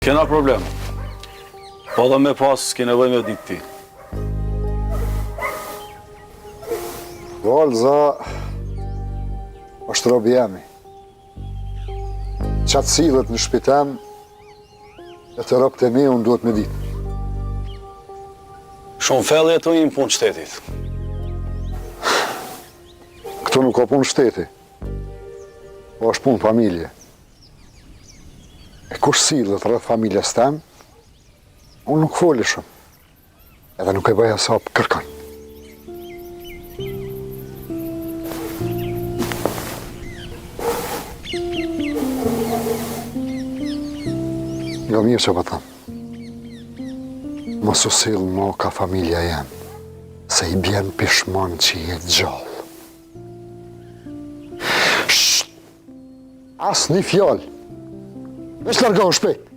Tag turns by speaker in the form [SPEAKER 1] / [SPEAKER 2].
[SPEAKER 1] Kena problem. Po dhe me pas s'ke nevoj me ditë ti.
[SPEAKER 2] Valza është robi jemi. Qatë sillet në shpitem, e të robët e mi unë duhet me ditë.
[SPEAKER 1] Shumë fellë jetojnë në punë shtetit.
[SPEAKER 2] Këtu nuk ka punë shteti, po është punë familje. E kush sillet rreth familjes tem, unë nuk foli shumë, edhe nuk e bëja sa kërkon. Nga mirë që po thëmë, mos u sill mo ka familja jem, se i bjen pishmon që je gjallë. Shhh! As një fjallë, veç largohu shpejt.